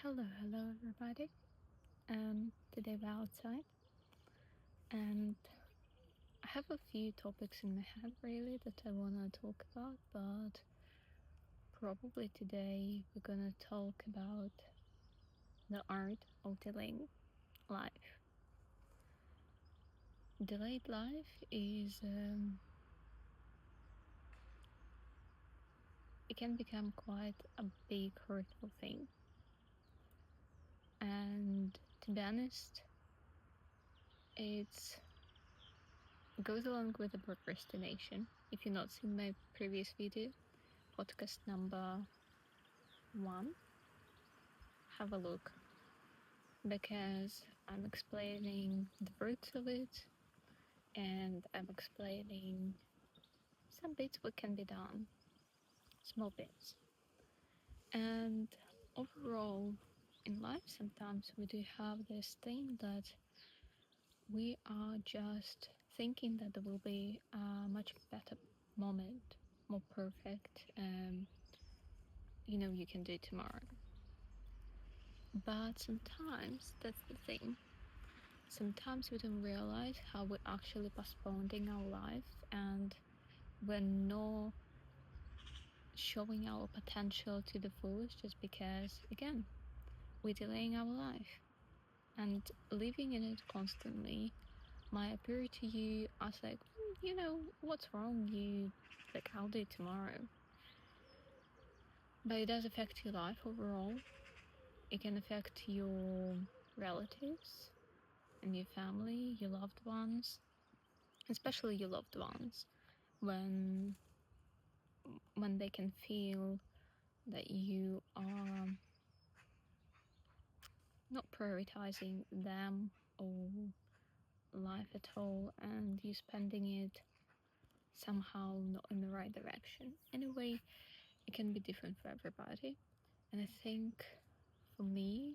Hello everybody. Today we're outside, and I have a few topics in my head really that I wanna talk about, but probably today we're gonna talk about the art of delaying life. Delayed life is it can become quite a big hurtful thing, and to be honest, it goes along with the procrastination. If you've not seen my previous video, podcast number 1, have a look, because I'm explaining the roots of it, and I'm explaining some bits what can be done, small bits. And overall, in life, sometimes we do have this thing that we are just thinking that there will be a much better moment, more perfect, you can do tomorrow. But sometimes that's the thing. Sometimes we don't realize how we're actually postponing our life, and we're not showing our potential to the fullest just because, again, we're delaying our life. And living in it constantly might appear to you as like, what's wrong? I'll do it tomorrow. But it does affect your life overall. It can affect your relatives and your family, your loved ones, especially your loved ones, when they can feel that you are not prioritizing them or life at all, and you spending it somehow not in the right direction. Anyway, it can be different for everybody, and I think for me,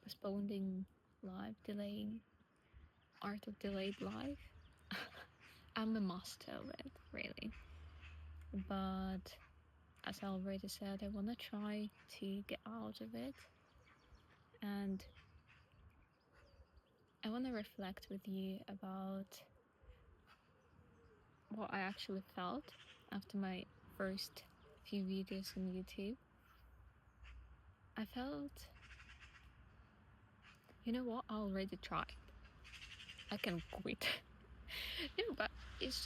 postponing life, delaying art of delayed life, I'm a master of it, really. But as I already said, I want to try to get out of it, and I want to reflect with you about what I actually felt after my first few videos on YouTube. I felt, you know what, I already tried. I can quit. No, but it's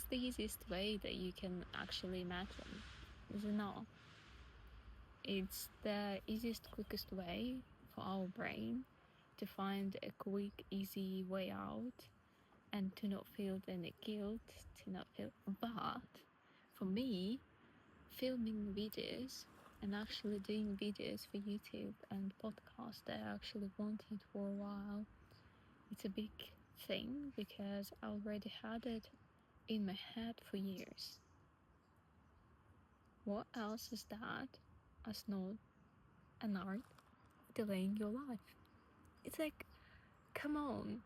the easiest way that you can actually imagine, is it not? It's the easiest, quickest way for our brain to find a quick, easy way out, and to not feel any guilt, to not feel. But for me, filming videos and actually doing videos for YouTube and podcasts that I actually wanted for a while, it's a big thing because I already had it in my head for years. What else is that as not an art of delaying your life? It's like, come on,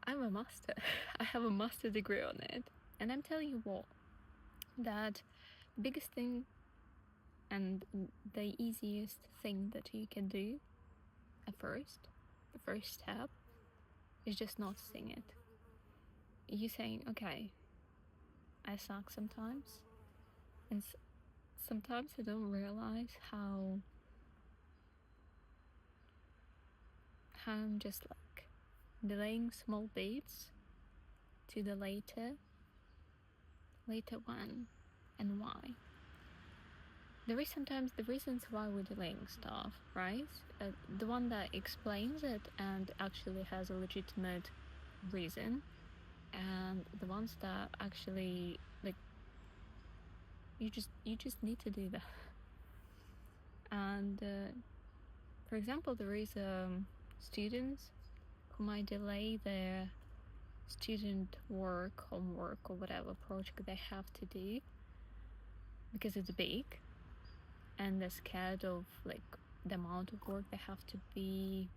I'm a master. I have a master degree on it. And I'm telling you what, that biggest thing and the easiest thing that you can do at first, the first step, is just noticing it. You saying, okay, I suck sometimes, and sometimes I don't realize how I'm just like delaying small bits to the later one, and why. There is sometimes the reasons why we're delaying stuff, right? The one that explains it and actually has a legitimate reason, and the ones that actually like you just need to do that. And for example, there is students who might delay their student work, homework, or whatever project they have to do because it's big, and they're scared of like the amount of work they have to be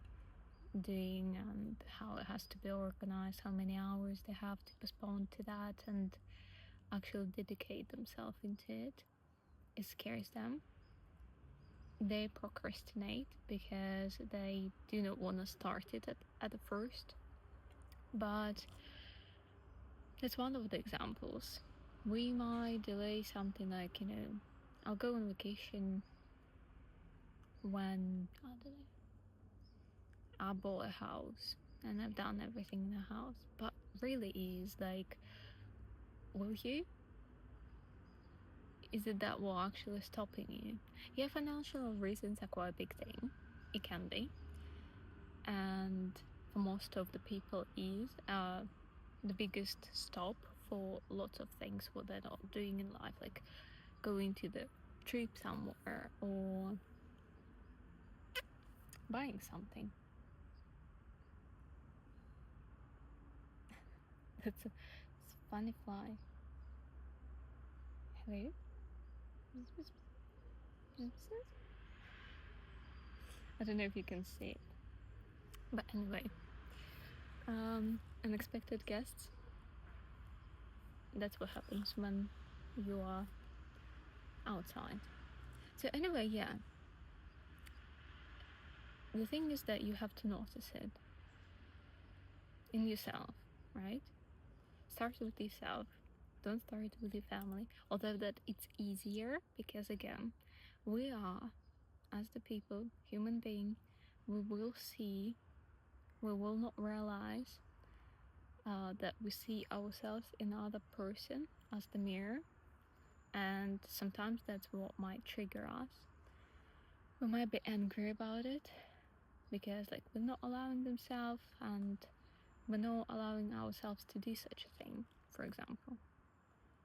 doing and how it has to be organized, how many hours they have to postpone to that and actually dedicate themselves into it. It scares them. they procrastinate because they do not want to start it at the first. But that's one of the examples. We might delay something like, I'll go on vacation when I don't know, I bought a house and I've done everything in the house. But really is like, will you? Is it that what actually stopping you? Yeah, financial reasons are quite a big thing. It can be. And for most of the people is the biggest stop for lots of things what they're not doing in life, like going to the trip somewhere or buying something. That's a funny fly. Hello? I don't know if you can see it. But anyway, unexpected guests. That's what happens when you are outside. So anyway, yeah. The thing is that you have to notice it in yourself, right? Start with yourself. Don't start with your family. Although that it's easier because again, we are, as the people, human being, we will see, we will not realize that we see ourselves in other person as the mirror, and sometimes that's what might trigger us. We might be angry about it because like we're not allowing themselves and we're not allowing ourselves to do such a thing, for example.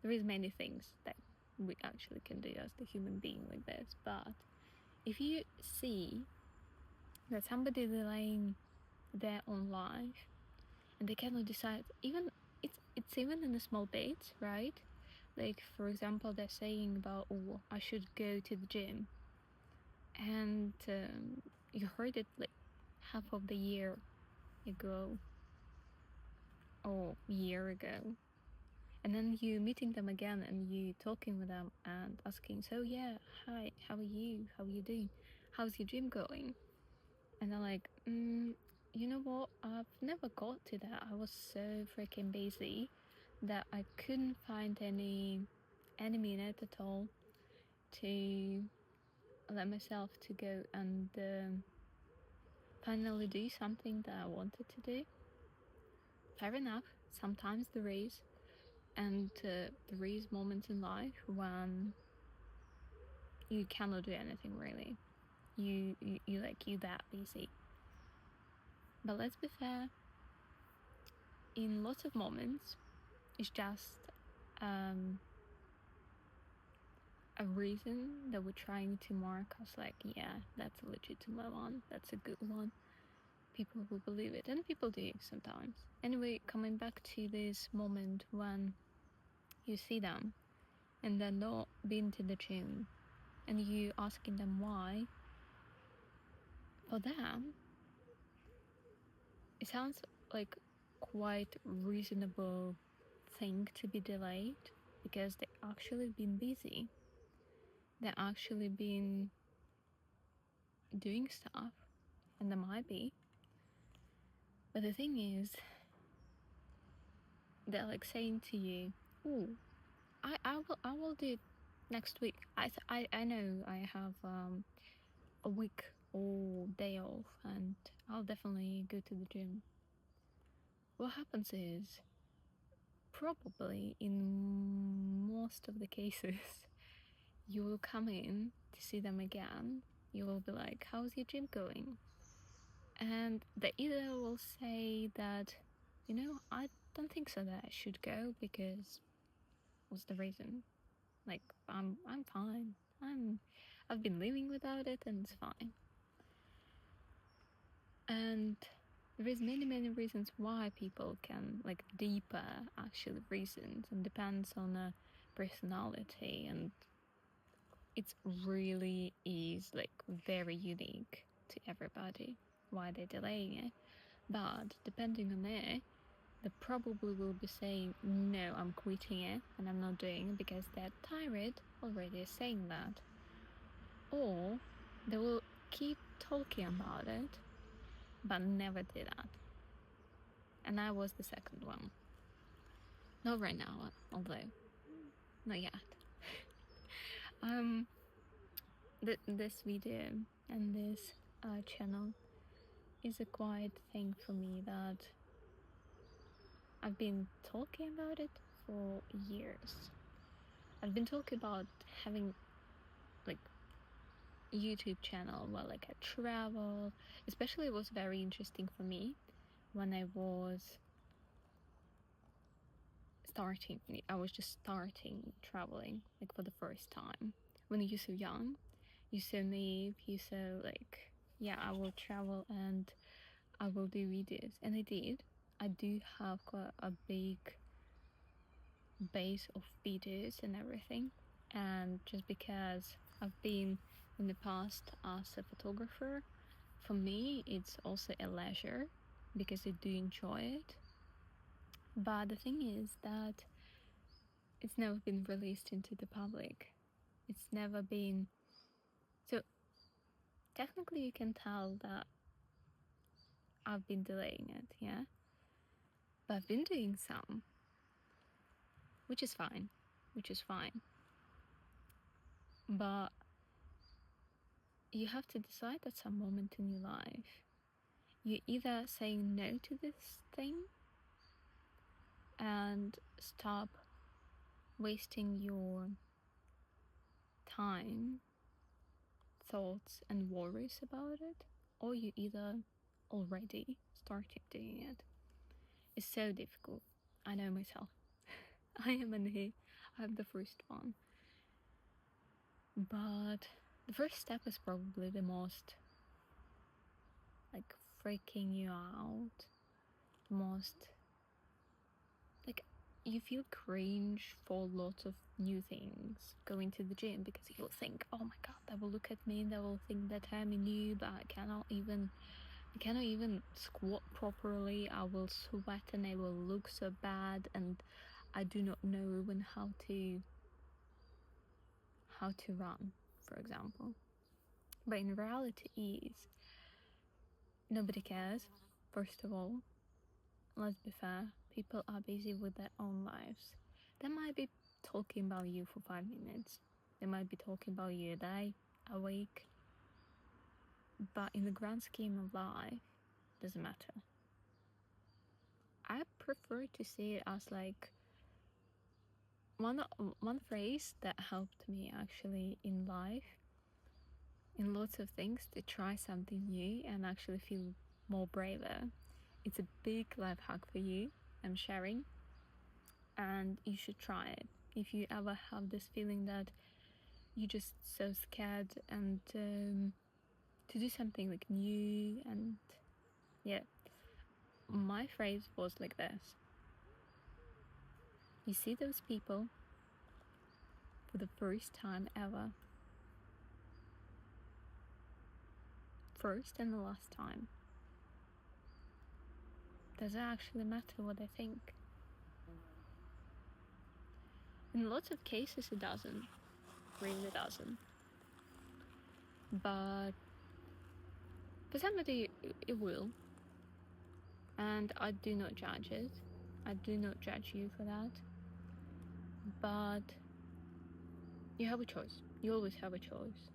There is many things that we actually can do as the human being with this, but if you see that somebody delaying their own life and they cannot decide, even it's even in a small bit, right? Like for example, they're saying about, oh, I should go to the gym, and you heard it like half of the year ago or year ago, and then you meeting them again and you talking with them and asking, so yeah, hi, how are you doing, how's your gym going? And they're like, you know what, I've never got to that, I was so freaking busy that I couldn't find any minute at all to let myself to go and finally do something that I wanted to do. Fair enough, sometimes there is, and there is moments in life when you cannot do anything really. You that busy. But let's be fair, in lots of moments, it's just a reason that we're trying to mark us like, yeah, that's a legitimate one, that's a good one. People will believe it, and people do sometimes. Anyway, coming back to this moment when you see them and they're not been to the gym and you asking them why, for them it sounds like quite reasonable thing to be delayed because they actually been busy, they actually been doing stuff, and they might be, but the thing is they're like saying to you, oh, I will do it next week. I know I have a week or day off and I'll definitely go to the gym. What happens is, probably in most of the cases, you will come in to see them again. You will be like, how's your gym going? And they either will say that, I don't think so that I should go because what's the reason? Like, I'm fine. I've been living without it and it's fine. And there is many reasons why people can, like, deeper actual reasons, and depends on a personality, and it's really is like very unique to everybody why they're delaying it. But depending on it, they probably will be saying, no, I'm quitting it and I'm not doing it because they're tired already saying that. Or They will keep talking about it, but never did that. And I was the second one. Not right now, although not yet. um, this video and this channel is a quiet thing for me that I've been talking about it for years. I've been talking about having like YouTube channel where like I travel. Especially it was very interesting for me when I was starting. I was just starting traveling like for the first time. When you're so young, you're so naive, you're so like, yeah, I will travel and I will do videos, and I did. I do have quite a big base of videos and everything, and just because I've been in the past as a photographer, for me it's also a leisure because I do enjoy it. But the thing is that it's never been released into the public. It's never been, so technically you can tell that I've been delaying it, yeah, but I've been doing some, which is fine, but you have to decide at some moment in your life. You either say no to this thing and stop wasting your time, thoughts, and worries about it, or you either already started doing it. It's so difficult. I know myself. I am in here. I'm the first one. But the first step is probably the most like freaking you out, the most like you feel cringe for lots of new things going to the gym because you'll think, oh my god, they will look at me and they will think that I'm new, but I cannot even squat properly. I will sweat and I will look so bad, and I do not know even how to run, for example. But in reality is nobody cares. First of all, let's be fair, people are busy with their own lives. They might be talking about you for 5 minutes. They might be talking about you a day, a week. But in the grand scheme of life, doesn't matter. I prefer to see it as like one phrase that helped me actually in life, in lots of things, to try something new and actually feel more braver. It's a big life hack for you, I'm sharing, and you should try it. If you ever have this feeling that you're just so scared and to do something like new, and yeah, my phrase was like this: you see those people for the first time ever, first and the last time. Does it actually matter what I think? In lots of cases it doesn't, really doesn't. But for somebody it will, and I do not judge it. I do not judge you for that. But you have a choice. You always have a choice.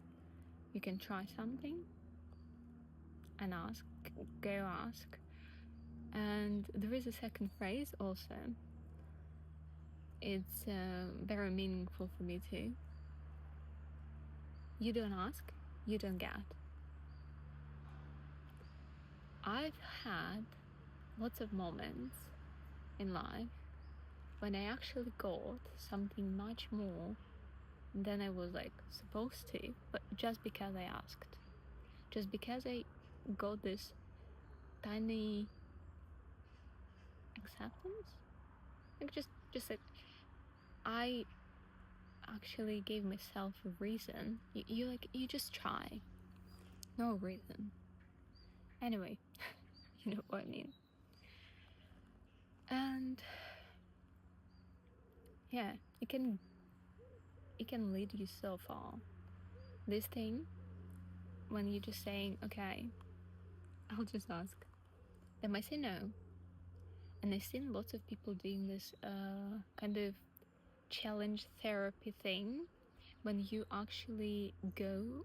You can try something and go ask. And there is a second phrase also. It's very meaningful for me too. You don't ask, you don't get. I've had lots of moments in life when I actually got something much more than I was like supposed to, but just because I asked. Just because I got this tiny acceptance. Like just like I actually gave myself a reason. You just try. No reason. Anyway, you know what I mean. And yeah, it can lead you so far. This thing when you're just saying, okay, I'll just ask, they might say no. And I've seen lots of people doing this kind of challenge therapy thing when you actually go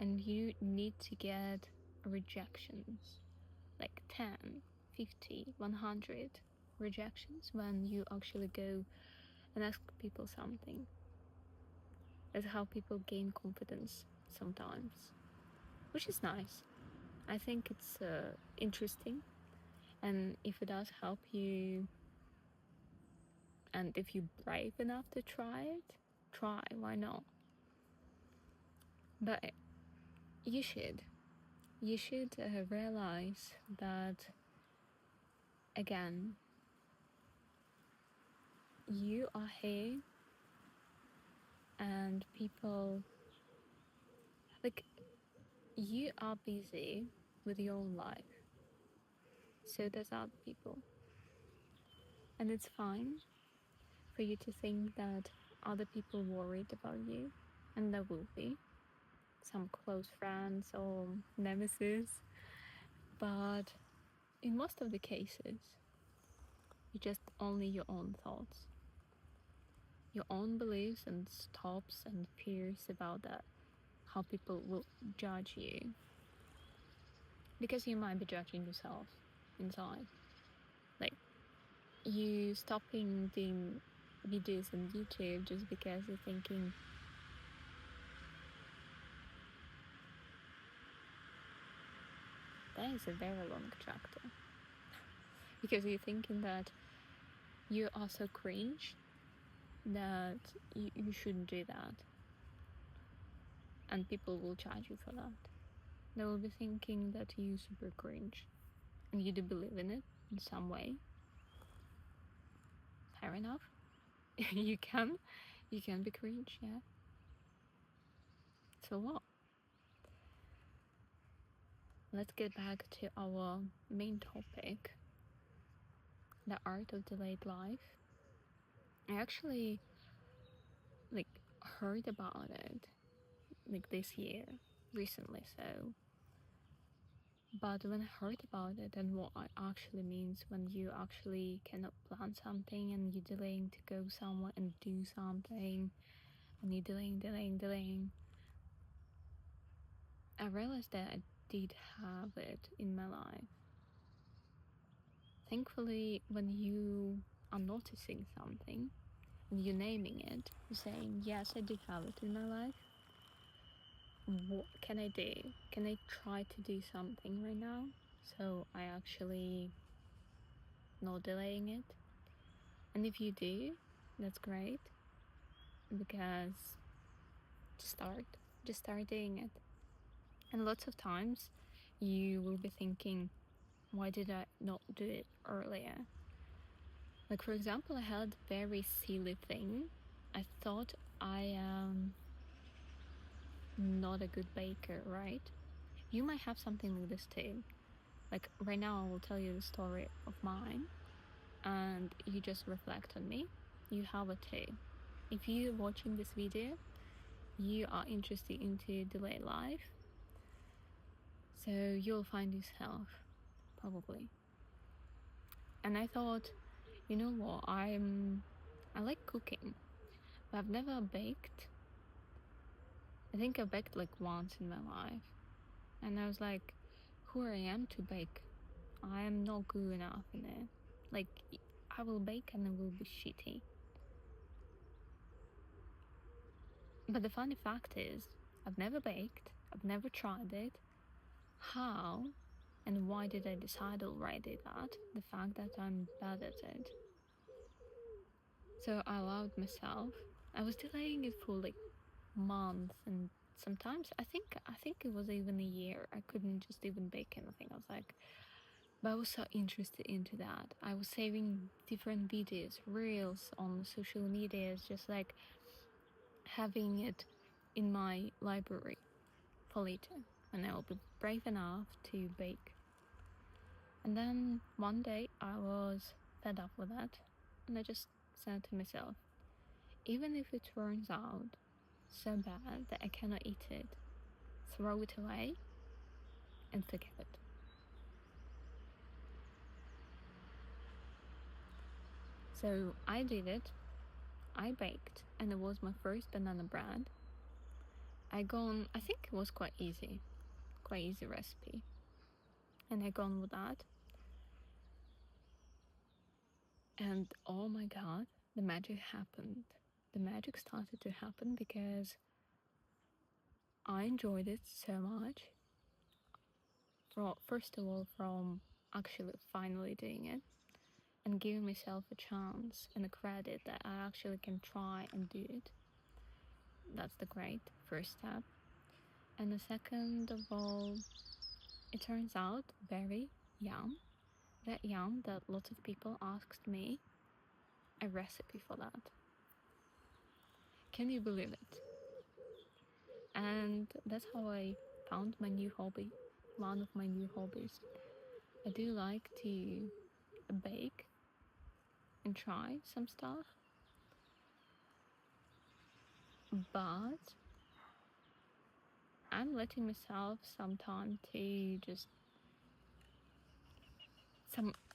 and you need to get rejections, like 10, 50, 100 rejections when you actually go and ask people something. That's how people gain confidence sometimes, which is nice. I think it's interesting, and if it does help you, and if you're brave enough to try it, try, why not? But you should realize that, again, you are here and people, like, you are busy with your own life, so does other people, and it's fine for you to think that other people worried about you, and there will be some close friends or nemesis, but in most of the cases, it's just only your own thoughts, your own beliefs and stops and fears about that, how people will judge you, because you might be judging yourself inside. Like, you stopping doing videos on YouTube just because you're thinking, that is a very long tractor. Because you're thinking that you are so cringe that you shouldn't do that. And people will judge you for that. They will be thinking that you're super cringe. And you do believe in it in some way. Fair enough. you can be cringe, yeah. So what? Let's get back to our main topic, the art of delayed life. I actually heard about it this year, recently, so. But when I heard about it and what it actually means when you actually cannot plan something and you're delaying to go somewhere and do something, and you're delaying, I realized that I did have it in my life. Thankfully, when you are noticing something and you're naming it, you're saying, yes, I did have it in my life. What can I do? Can I try to do something right now? So I actually not delaying it. And if you do, that's great, because just start doing it. And lots of times you will be thinking, why did I not do it earlier? Like, for example, I had a very silly thing. I thought I am not a good baker, right? You might have something like this too. Like, right now I will tell you the story of mine, and you just reflect on me. You have it too. If you're watching this video, you are interested into delayed life, so you'll find yourself, probably. And I thought, you know what, I like cooking, but I've never baked. I think I baked like once in my life, and I was like, who I am to bake? I am not good enough in it. Like, I will bake and it will be shitty. But the funny fact is, I've never baked, I've never tried it. How and why did I decide already that? The fact that I'm bad at it. So I allowed myself. I was delaying it for like months, and sometimes I think it was even a year. I couldn't just even bake anything. I was like, but I was so interested into that. I was saving different videos, reels on social media, just like having it in my library for later, and I'll be brave enough to bake. And then one day I was fed up with that, and I just said to myself, even if it turns out so bad that I cannot eat it, throw it away and forget it. So I did it. I baked, and it was my first banana bread. I think it was quite easy recipe, and I gone with that. And oh my god, the magic happened. The magic started to happen because I enjoyed it so much. First of all, from actually finally doing it and giving myself a chance and a credit that I actually can try and do it. That's the great first step. And the second of all, it turns out very yum. That yum that lots of people asked me a recipe for that. Can you believe it? And that's how I found my new hobby. One of my new hobbies. I do like to bake and try some stuff, but I'm letting myself some time to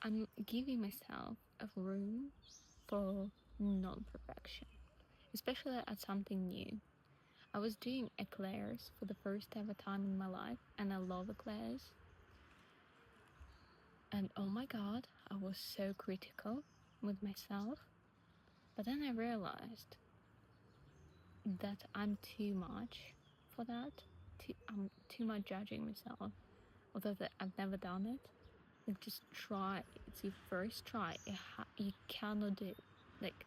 I'm giving myself a room for non-perfection, especially at something new. I was doing eclairs for the first ever time in my life, and I love eclairs. And oh my god, I was so critical with myself. But then I realized that I'm too much for that. I'm too much judging myself, although that I've never done it. Like, just try. It's your first try. You cannot do it. Like,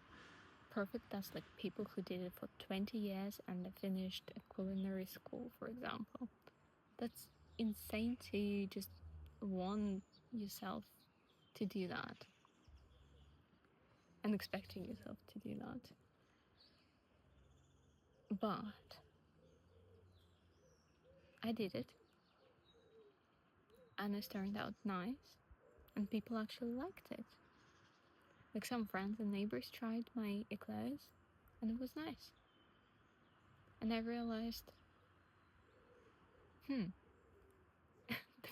perfect. That's like people who did it for 20 years and they finished a culinary school, for example. That's insane to just want yourself to do that and expecting yourself to do that. But I did it, and it turned out nice, and people actually liked it. Like, some friends and neighbors tried my eclairs, and it was nice. And I realized, the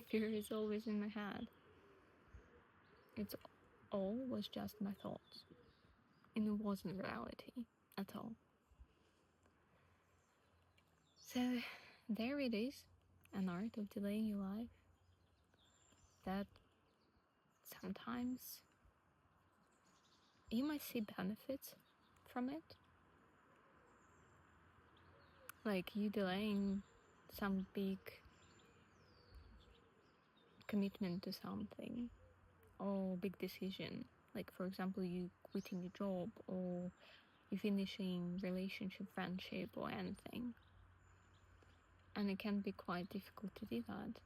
fear is always in my head. It's all was just my thoughts, and it wasn't reality at all. So there it is, an art of delaying your life that sometimes you might see benefits from it, like you delaying some big commitment to something or big decision, like for example you quitting your job or you finishing relationship, friendship, or anything. And it can be quite difficult to do that,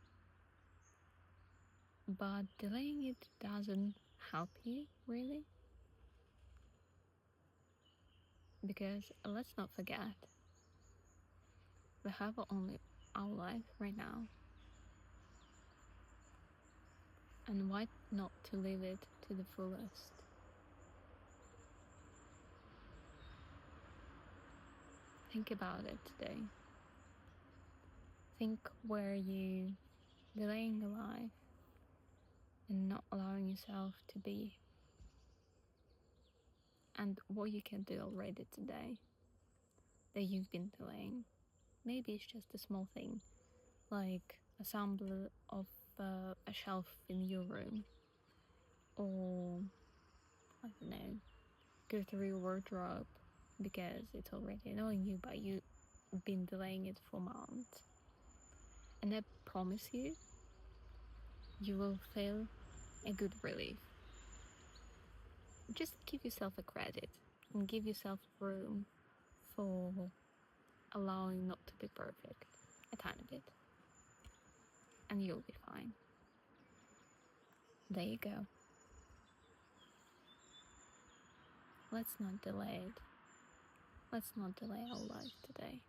but delaying it doesn't help you really, because let's not forget, we have only our life right now, and why not to live it to the fullest? Think about it today. Think where you delaying your life and not allowing yourself to be, and what you can do already today that you've been delaying. Maybe it's just a small thing, like assembly of a shelf in your room, or I don't know, go through your wardrobe because it's already annoying you, but you've been delaying it for months. And I promise you, you will feel a good relief. Just give yourself a credit and give yourself room for allowing not to be perfect a tiny bit, and you'll be fine. There you go. Let's not delay it. Let's not delay our life today.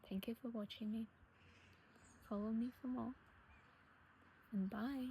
Thank you for watching me. Follow me for more. And bye.